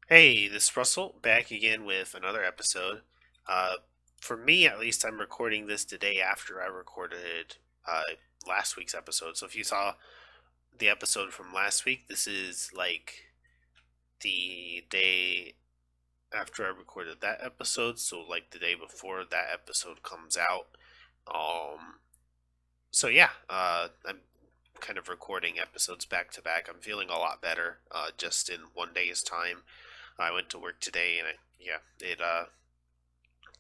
Hey, this is Russell back again with another episode. Uh, for me, at least, I'm recording this the day after I recorded last week's episode. So if you saw the episode from last week, this is like the day after I recorded that episode. So like the day before that episode comes out. Um, so yeah, I'm kind of recording episodes back to back. I'm feeling a lot better just in one day's time. I went to work today and it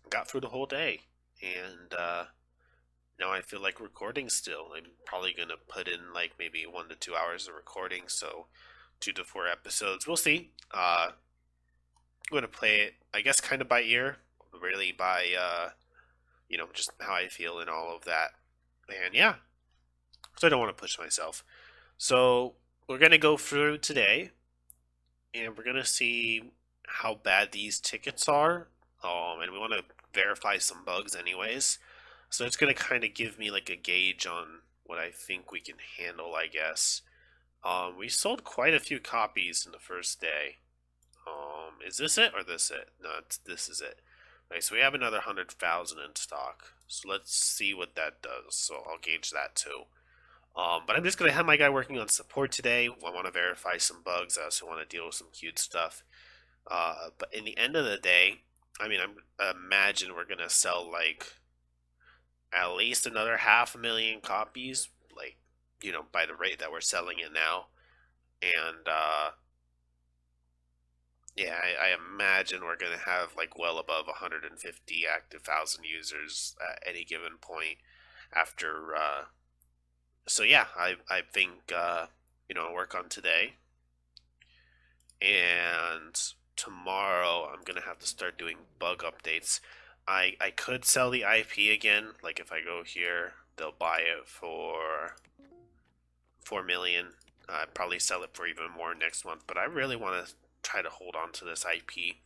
got through the whole day, and now I feel like recording still. I'm probably gonna put in like maybe 1 to 2 hours of recording, so 2 to 4 episodes. We'll see. I'm gonna play it, I guess, kind of by ear, really by just how I feel and all of that. And yeah, so I don't want to push myself. So we're gonna go through today, and we're gonna see how bad these tickets are. And we want to verify some bugs, anyways. So it's gonna kind of give me like a gauge on what I think we can handle, I guess. We sold quite a few copies in the first day. Is this it or this it? No, this is it. Okay, so we have another 100,000 in stock. So let's see what that does. So I'll gauge that too. But I'm just gonna have my guy working on support today. I want to verify some bugs. I also want to deal with some cute stuff. But in the end of the day, I mean, I imagine we're gonna sell like at least another 500,000 copies, like by the rate that we're selling it now. And yeah, I imagine we're gonna have like well above 150 active thousand users at any given point after. So yeah, I think work on today, and tomorrow I'm gonna have to start doing bug updates. I could sell the IP again. Like if I go here, they'll buy it for 4 million. I'd probably sell it for even more next month. But I really want to try to hold on to this IP,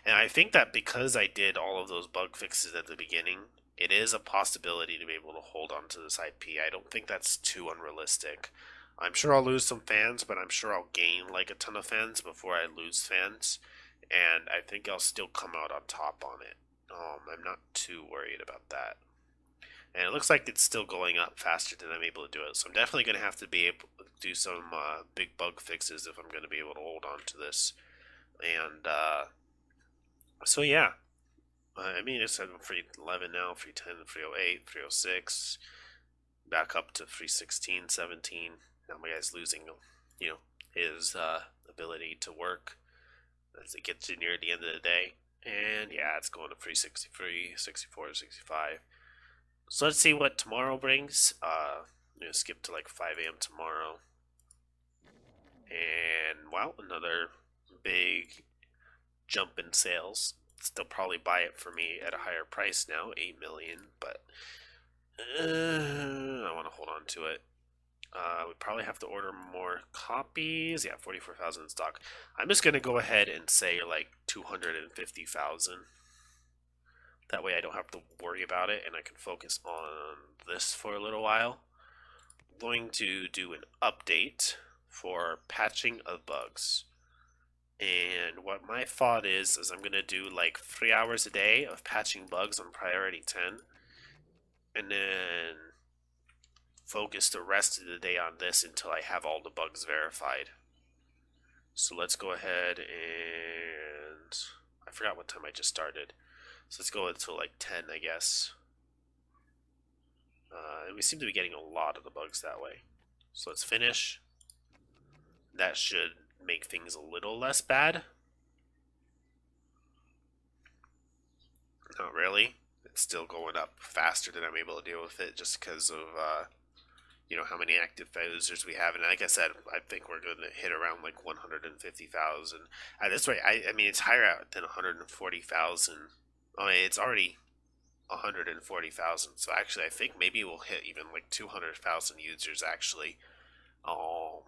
and I think that because I did all of those bug fixes at the beginning, it is a possibility to be able to hold on to this IP. I don't think that's too unrealistic. I'm sure I'll lose some fans, but I'm sure I'll gain like a ton of fans before I lose fans, and I think I'll still come out on top on it. I'm not too worried about that. And it looks like it's still going up faster than I'm able to do it. So I'm definitely going to have to be able to do some big bug fixes if I'm going to be able to hold on to this. And so yeah, I mean it's at 311 now, 310, 308, 306, back up to 316, 17. Now my guy's losing, his ability to work as it gets near the end of the day. And yeah, it's going to 363, 64, 65. So let's see what tomorrow brings. I'm gonna skip to like 5 a.m. tomorrow, and wow, another big jump in sales. They'll probably buy it for me at a higher price now, 8 million. But I want to hold on to it. We probably have to order more copies. Yeah, 44,000 in stock. I'm just gonna go ahead and say like 250,000. That way I don't have to worry about it and I can focus on this for a little while. I'm going to do an update for patching of bugs. And what my thought is I'm going to do like 3 hours a day of patching bugs on priority 10, and then focus the rest of the day on this until I have all the bugs verified. So let's go ahead and I forgot what time I just started. So let's go until like 10, I guess. And we seem to be getting a lot of the bugs that way. So let's finish. That should make things a little less bad. Not really. It's still going up faster than I'm able to deal with it just because of how many active users we have. And like I said, I think we're going to hit around like 150,000. At this rate, I mean, it's higher out than 140,000. I mean, it's already 140,000. So actually, I think maybe we'll hit even like 200,000 users actually. Um,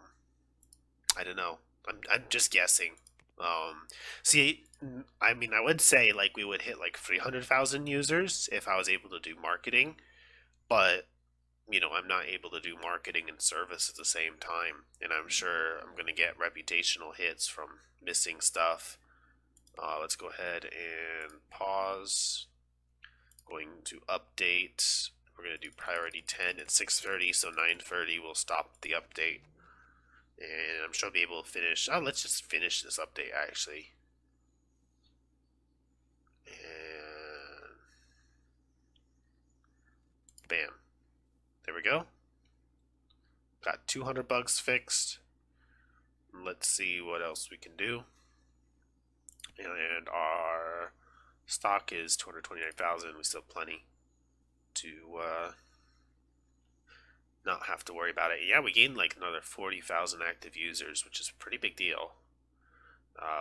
I don't know. I'm just guessing. See, I mean, I would say like we would hit like 300,000 users if I was able to do marketing, but I'm not able to do marketing and service at the same time, and I'm sure I'm gonna get reputational hits from missing stuff. Let's go ahead and pause. Going to update. We're going to do priority 10 at 6:30, so 9:30 we'll stop the update. And I'm sure I'll be able to finish. Oh, let's just finish this update actually. And bam. There we go. Got 200 bugs fixed. Let's see what else we can do. And our stock is 229,000. We still have plenty to not have to worry about it. Yeah, we gained like another 40,000 active users, which is a pretty big deal.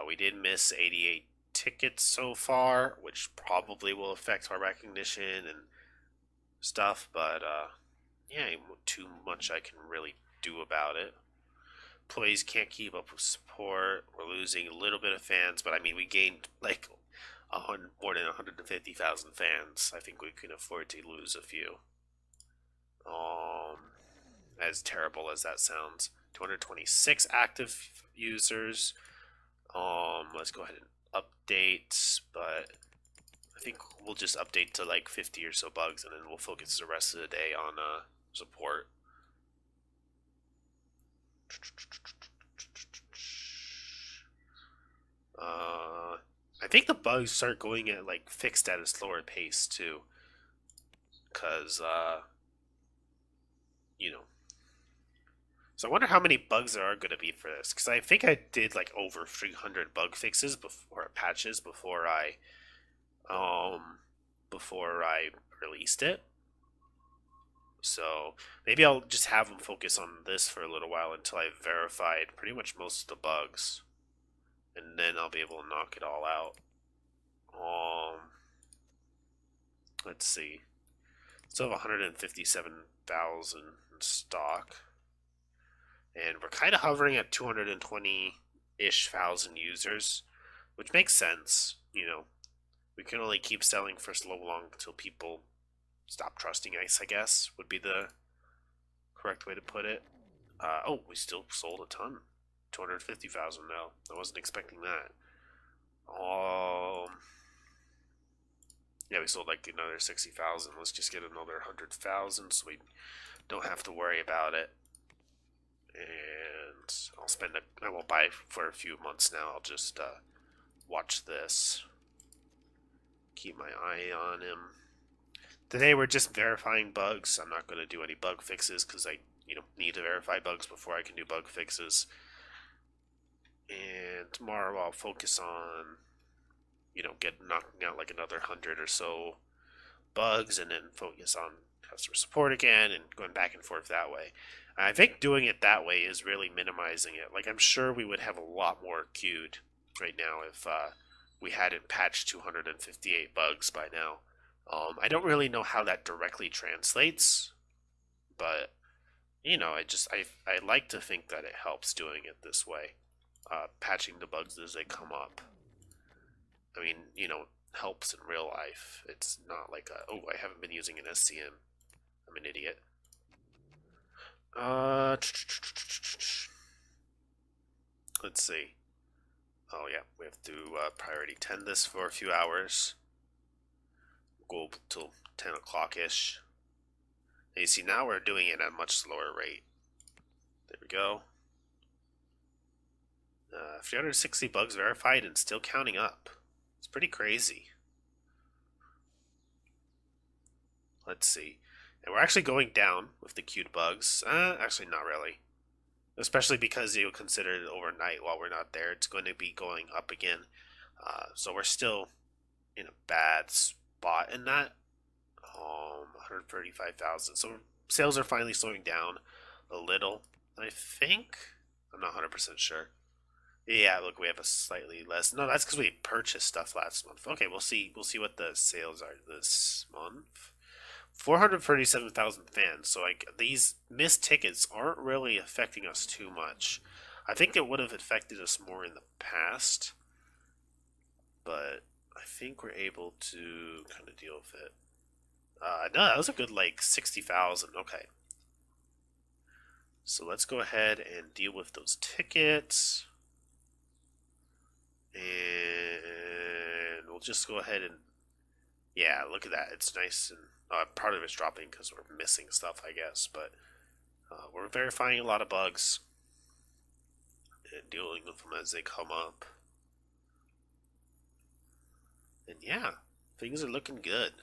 We did miss 88 tickets so far, which probably will affect our recognition and stuff, but yeah, too much I can really do about it. Employees can't keep up with support. We're losing a little bit of fans, but I mean, we gained like more than 150,000 fans. I think we can afford to lose a few. As terrible as that sounds, 226 active users. Let's go ahead and update, but I think we'll just update to like 50 or so bugs, and then we'll focus the rest of the day on support. I think the bugs start going at like fixed at a slower pace too, because you know. So I wonder how many bugs there are going to be for this, because I think I did like over 300 bug fixes or patches before I released it. So maybe I'll just have them focus on this for a little while until I've verified pretty much most of the bugs, and then I'll be able to knock it all out. Let's see. Still have 157,000 in stock, and we're kind of hovering at 220-ish thousand users, which makes sense. You know, we can only keep selling for so long until people stop trusting ice, I guess, would be the correct way to put it. Oh, we still sold a ton. 250,000 now. I wasn't expecting that. Yeah, we sold like another 60,000. Let's just get another 100,000 so we don't have to worry about it. And I won't buy for a few months now. I'll just watch this. Keep my eye on him. Today we're just verifying bugs. I'm not going to do any bug fixes because I need to verify bugs before I can do bug fixes. And tomorrow I'll focus on knocking out like another 100 or so bugs, and then focus on customer support again and going back and forth that way. I think doing it that way is really minimizing it. Like, I'm sure we would have a lot more queued right now if we hadn't patched 258 bugs by now. I don't really know how that directly translates, but I like to think that it helps doing it this way, patching the bugs as they come up. I mean, helps in real life. It's not like I haven't been using an SCM. I'm an idiot. Let's see. Oh yeah, we have to priority 10 this for a few hours. Go till 10 o'clock ish. And you see, now we're doing it at a much slower rate. There we go. 360 bugs verified and still counting up. It's pretty crazy. Let's see. And we're actually going down with the queued bugs. Actually, not really. Especially because you'll consider it overnight while we're not there. It's going to be going up again. So we're still in a bad spot in that. 135,000. So sales are finally slowing down a little, I think. I'm not 100% sure. Yeah, look, we have a slightly less. No, that's because we purchased stuff last month. Okay, we'll see. We'll see what the sales are this month. 437,000 fans. So like these missed tickets aren't really affecting us too much. I think it would have affected us more in the past, but I think we're able to kind of deal with it. No, that was a good like 60,000. Okay. So let's go ahead and deal with those tickets. And we'll just go ahead and, yeah, look at that. It's nice, and part of it's dropping because we're missing stuff, I guess, but we're verifying a lot of bugs and dealing with them as they come up. And yeah, things are looking good.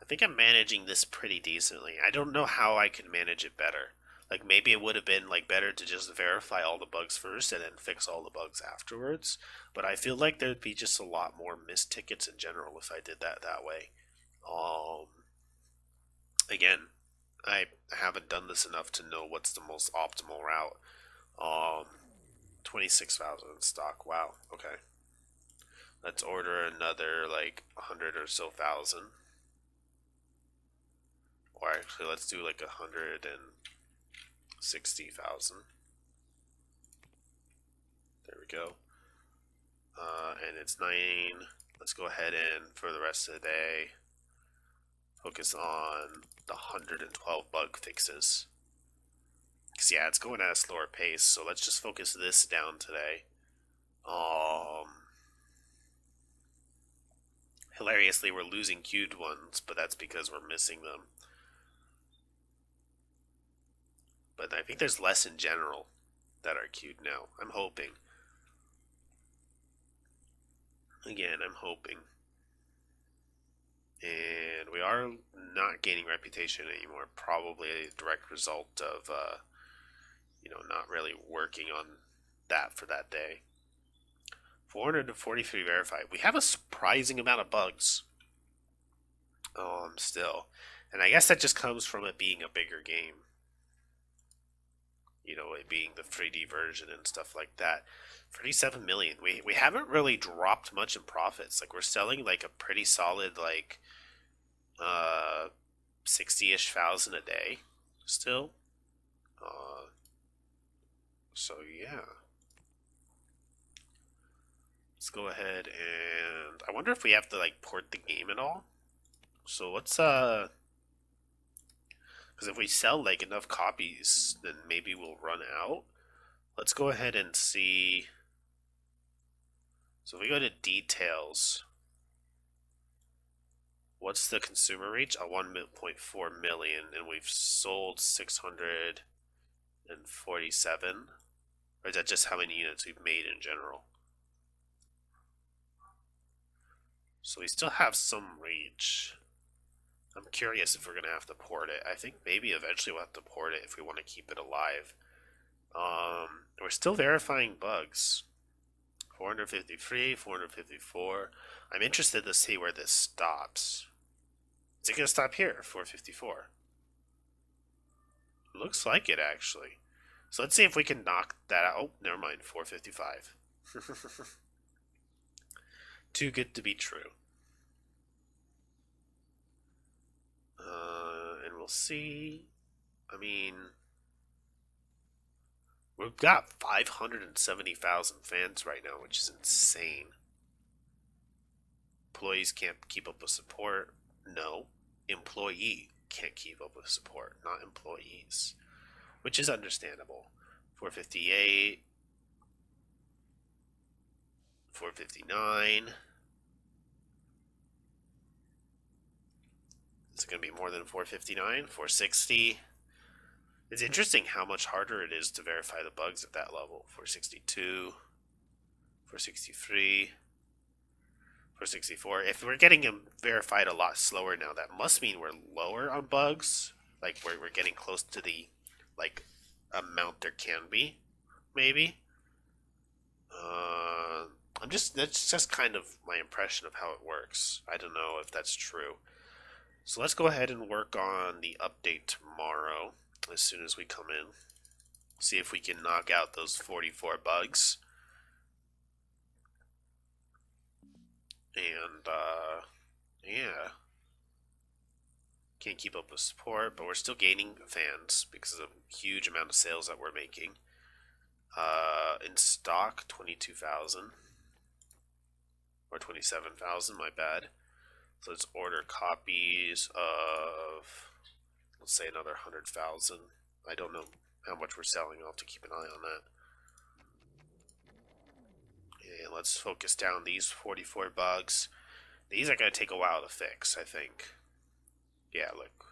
I think I'm managing this pretty decently. I don't know how I could manage it better. Like maybe it would have been like better to just verify all the bugs first and then fix all the bugs afterwards. But I feel like there'd be just a lot more missed tickets in general if I did that way. Um, Again, I haven't done this enough to know what's the most optimal route. Um, 26,000 in stock. Wow. Okay. Let's order another like 100 or so thousand. Or actually, let's do like 160,000. There we go. And it's 9. Let's go ahead and for the rest of the day focus on the 112 bug fixes. Because yeah, it's going at a slower pace, so let's just focus this down today. Hilariously, we're losing queued ones, but that's because we're missing them. But I think there's less in general that are queued now. I'm hoping. Again, I'm hoping. And we are not gaining reputation anymore. Probably a direct result of, not really working on that for that day. 443 verified. We have a surprising amount of bugs. Still. And I guess that just comes from it being a bigger game. It being the 3D version and stuff like that. 37 million. We haven't really dropped much in profits. Like, we're selling, like, a pretty solid, like, 60-ish thousand a day still. So, yeah. Let's go ahead and... I wonder if we have to, like, port the game at all. So, let's, because if we sell, like, enough copies, then maybe we'll run out. Let's go ahead and see... So if we go to details, what's the consumer reach? 1.4 million, and we've sold 647. Or is that just how many units we've made in general? So we still have some reach. I'm curious if we're going to have to port it. I think maybe eventually we'll have to port it if we want to keep it alive. We're still verifying bugs. 453, 454. I'm interested to see where this stops. Is it going to stop here? 454. Looks like it, actually. So let's see if we can knock that out. Oh, never mind. 455. Too good to be true. And we'll see. I mean, we've got 570,000 fans right now, which is insane. Employees can't keep up with support. No. Employee can't keep up with support, not employees. Which is understandable. 458. 459. Is it going to be more than 459? 460. It's interesting how much harder it is to verify the bugs at that level. 462. 463. 464. If we're getting them verified a lot slower now, that must mean we're lower on bugs. Like we're getting close to the amount there can be, maybe. That's just kind of my impression of how it works. I don't know if that's true. So let's go ahead and work on the update tomorrow as soon as we come in. See if we can knock out those 44 bugs. And, yeah. Can't keep up with support, but we're still gaining fans because of the huge amount of sales that we're making. In stock, 22,000. Or 27,000, my bad. So let's order copies of, let's say, another 100,000. I don't know how much we're selling. I'll have to keep an eye on that. And let's focus down these 44 bugs. These are going to take a while to fix, I think. Yeah, look.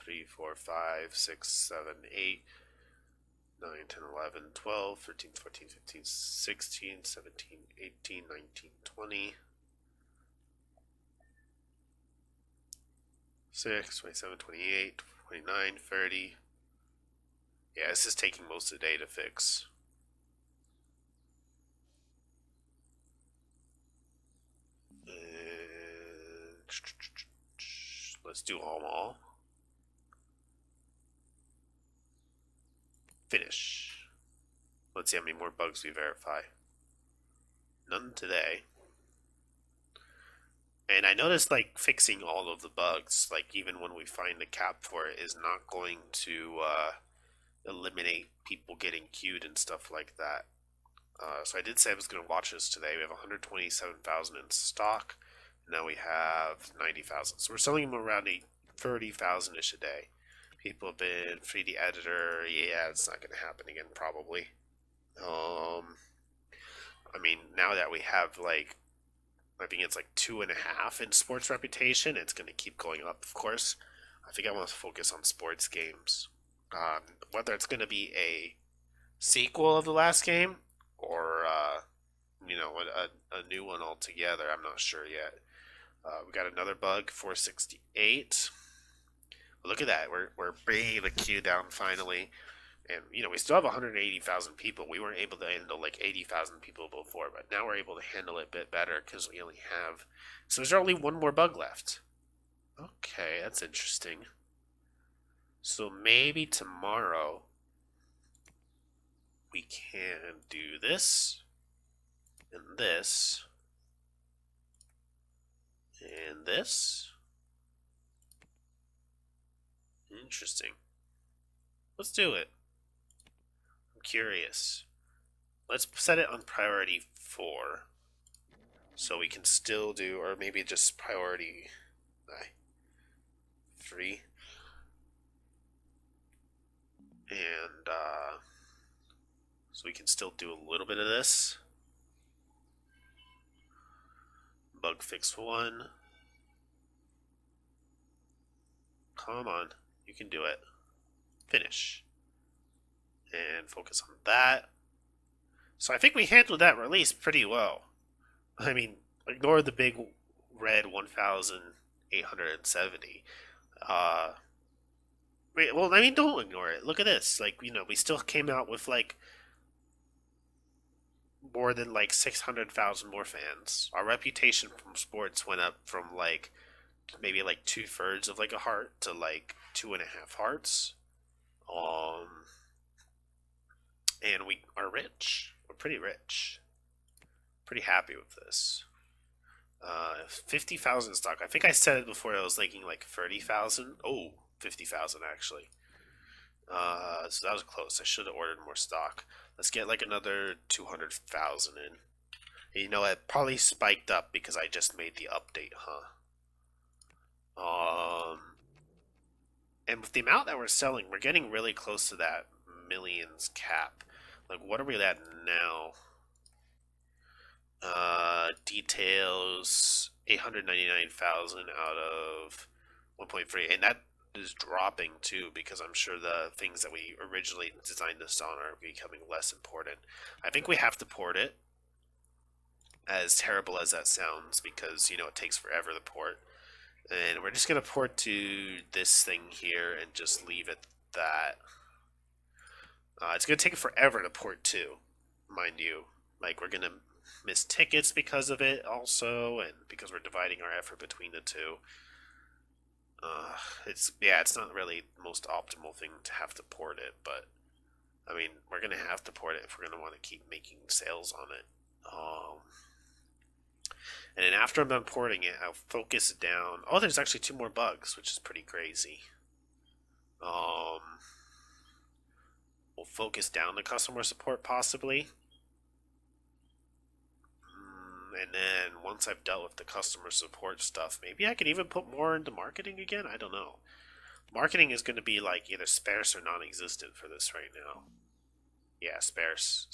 3, 4, 5, 6, 7, 8, 9, 10, 11, 12, 13, 14, 15, 16, 17, 18, 19, 20. 6, 27, 28, 29, 30. Yeah, this is taking most of the day to fix. Let's do them all. Finish. Let's see how many more bugs we verify. None today. And I noticed, like, fixing all of the bugs, like, even when we find a cap for it, is not going to eliminate people getting queued and stuff like that. So I did say I was going to watch this today. We have 127,000 in stock. Now we have 90,000. So we're selling them around 30,000-ish a day. People have been free the editor. Yeah, it's not going to happen again, probably. I mean, now that we have, like, I think it's like 2.5 in sports reputation, it's going to keep going up, of course. I think I want to focus on sports games. Whether it's going to be a sequel of the last game or, a new one altogether, I'm not sure yet. We got another bug, 468. Look at that. We're bringing the queue down finally. And, we still have 180,000 people. We weren't able to handle like 80,000 people before, but now we're able to handle it a bit better because we only have. So there's only one more bug left. Okay, that's interesting. So maybe tomorrow we can do this, and this, and this. Interesting. Let's do it. Curious. Let's set it on priority 4 so we can still do, or maybe just priority 3. And so we can still do a little bit of this. Bug fix 1. Come on, you can do it. Finish. And focus on that. So I think we handled that release pretty well. I mean, ignore the big red 1,870. Well, I mean, don't ignore it. Look at this. Like, we still came out with, like, more than, like, 600,000 more fans. Our reputation from sports went up from, like, maybe, like, 2/3 of, like, a heart to, like, 2.5 hearts. And we are rich. We're pretty rich. Pretty happy with this. 50,000 stock. I think I said it before. I was thinking like 30,000. Oh, 50,000 actually. So that was close. I should have ordered more stock. Let's get like another 200,000 in. It probably spiked up because I just made the update, huh? And with the amount that we're selling, we're getting really close to that millions cap. Like, what are we at now? Details 899,000 out of 1.3, and that is dropping too because I'm sure the things that we originally designed this on are becoming less important. I think we have to port it, as terrible as that sounds, because it takes forever to port. And we're just gonna port to this thing here and just leave it that. It's gonna take forever to port too, mind you. Like, we're gonna miss tickets because of it also, and because we're dividing our effort between the two. It's not really the most optimal thing to have to port it, but I mean, we're gonna have to port it if we're gonna want to keep making sales on it. And then after I'm done porting it, I'll focus it down. Oh, there's actually 2 more bugs, which is pretty crazy. We'll focus down the customer support possibly. And then once I've dealt with the customer support stuff, maybe I could even put more into marketing again. I don't know. Marketing is going to be like either sparse or non-existent for this right now. Yeah, sparse,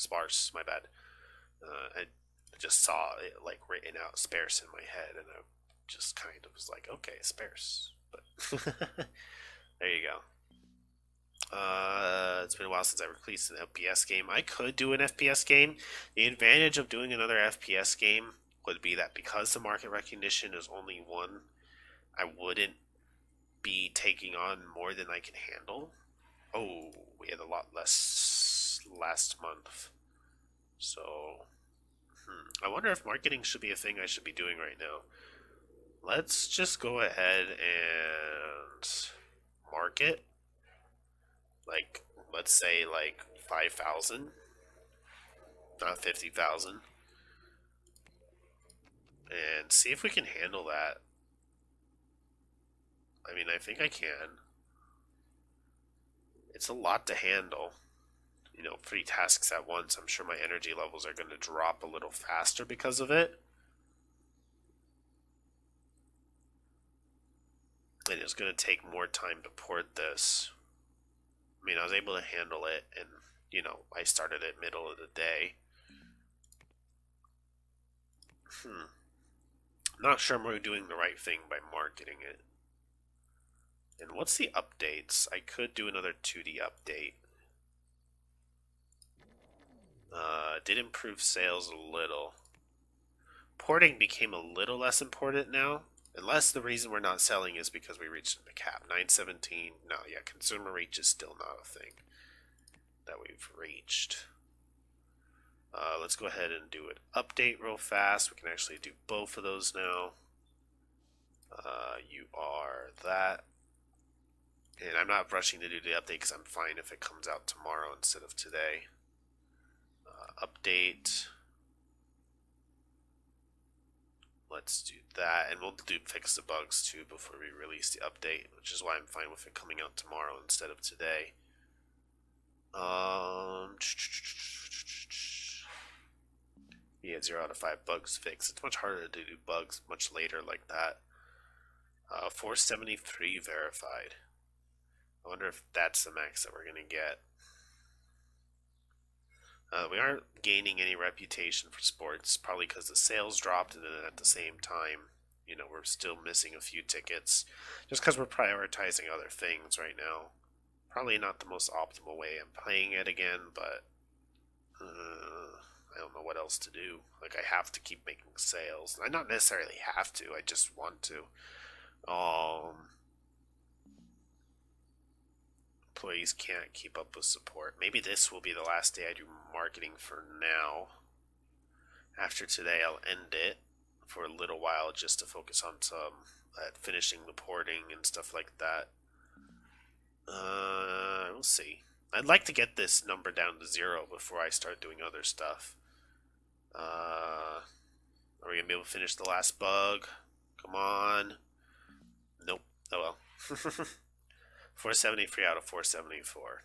my bad. I just saw it like written out sparse in my head, and I just kind of was like, okay, sparse. But there you go. It's been a while since I released an FPS game. I could do an FPS game. The advantage of doing another FPS game would be that because the market recognition is only one, I wouldn't be taking on more than I can handle. Oh, we had a lot less last month. So, I wonder if marketing should be a thing I should be doing right now. Let's just go ahead and market, like, let's say, like, 5,000, not 50,000, and see if we can handle that. I mean, I think I can. It's a lot to handle. 3 tasks at once. I'm sure my energy levels are going to drop a little faster because of it. And it's going to take more time to port this. I mean, I was able to handle it, and, I started at middle of the day. Not sure I'm doing the right thing by marketing it. And what's the updates? I could do another 2D update. Did improve sales a little. Porting became a little less important now, unless the reason we're not selling is because we reached the cap. 917, no, yeah, consumer reach is still not a thing that we've reached. Let's go ahead and do an update real fast. We can actually do both of those now. You are that. And I'm not rushing to do the update because I'm fine if it comes out tomorrow instead of today. Update. Let's do that, and we'll fix the bugs too before we release the update, which is why I'm fine with it coming out tomorrow instead of today. Yeah, 0 out of 5 bugs fixed. It's much harder to do bugs much later like that. 473 verified. I wonder if that's the max that we're gonna get. We aren't gaining any reputation for sports, probably because the sales dropped, and then at the same time, we're still missing a few tickets, just because we're prioritizing other things right now. Probably not the most optimal way of playing it again, but I don't know what else to do. Like, I have to keep making sales. I not necessarily have to, I just want to. Employees can't keep up with support. Maybe this will be the last day I do marketing for now. After today, I'll end it for a little while just to focus on some finishing the porting and stuff like that. We'll see. I'd like to get this number down to 0 before I start doing other stuff. Are we gonna be able to finish the last bug? Come on. Nope. Oh well. 473 out of 474.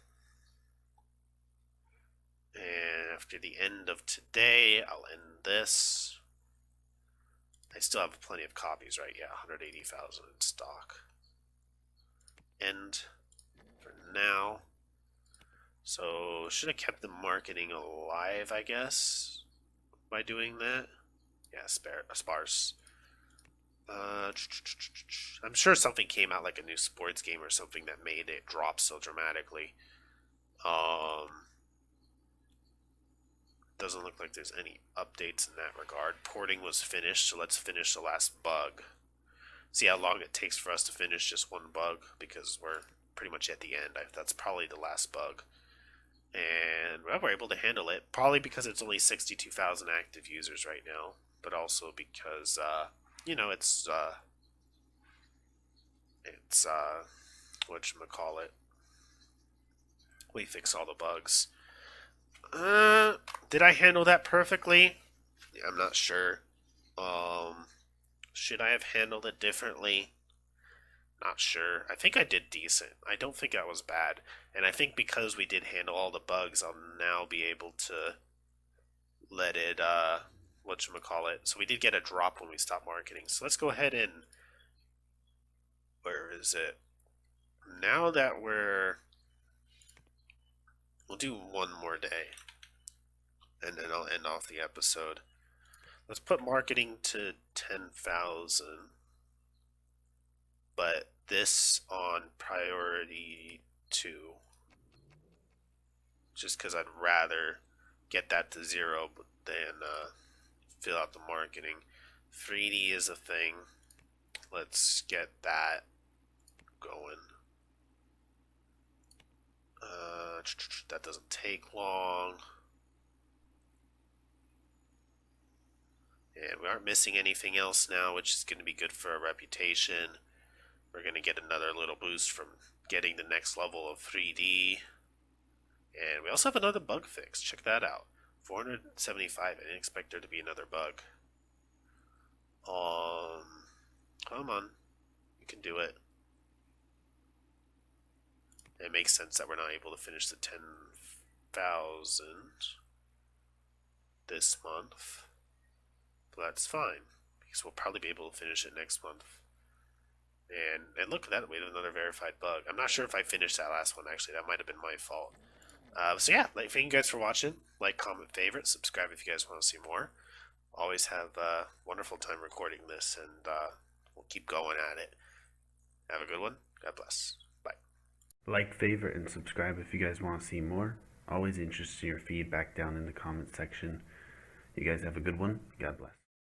And after the end of today, I'll end this. I still have plenty of copies, right? Yeah, 180,000 in stock. End for now. So, should have kept the marketing alive, I guess, by doing that. Yeah, sparse. I'm sure something came out, like a new sports game or something, that made it drop so dramatically. Doesn't look like there's any updates in that regard. Porting was finished, so let's finish the last bug. See how long it takes for us to finish just one bug, because we're pretty much at the end. That's probably the last bug. And well, we're able to handle it, probably because it's only 62,000 active users right now, but also because, it's whatchamacallit, we fix all the bugs. Did I handle that perfectly? I'm not sure. Should I have handled it differently? Not sure. I think I did decent. I don't think that was bad. And I think because we did handle all the bugs, I'll now be able to let it, whatchamacallit. So we did get a drop when we stopped marketing. So let's go ahead and, where is it? Now that we'll do one more day. And then I'll end off the episode. Let's put marketing to 10,000, but this on priority 2, just because I'd rather get that to 0 than fill out the marketing. 3D is a thing. Let's get that going. That doesn't take long. And we aren't missing anything else now, which is going to be good for our reputation. We're going to get another little boost from getting the next level of 3D. And we also have another bug fix. Check that out. 475. I didn't expect there to be another bug. Come on. You can do it. It makes sense that we're not able to finish the 10,000 this month. But that's fine, because we'll probably be able to finish it next month. And look at that, we have another verified bug. I'm not sure if I finished that last one, actually. That might have been my fault. So yeah, thank you guys for watching. Like, comment, favorite, subscribe if you guys want to see more. Always have a wonderful time recording this, and we'll keep going at it. Have a good one. God bless. Bye. Like, favorite, and subscribe if you guys want to see more. Always interested in your feedback down in the comment section. You guys have a good one. God bless.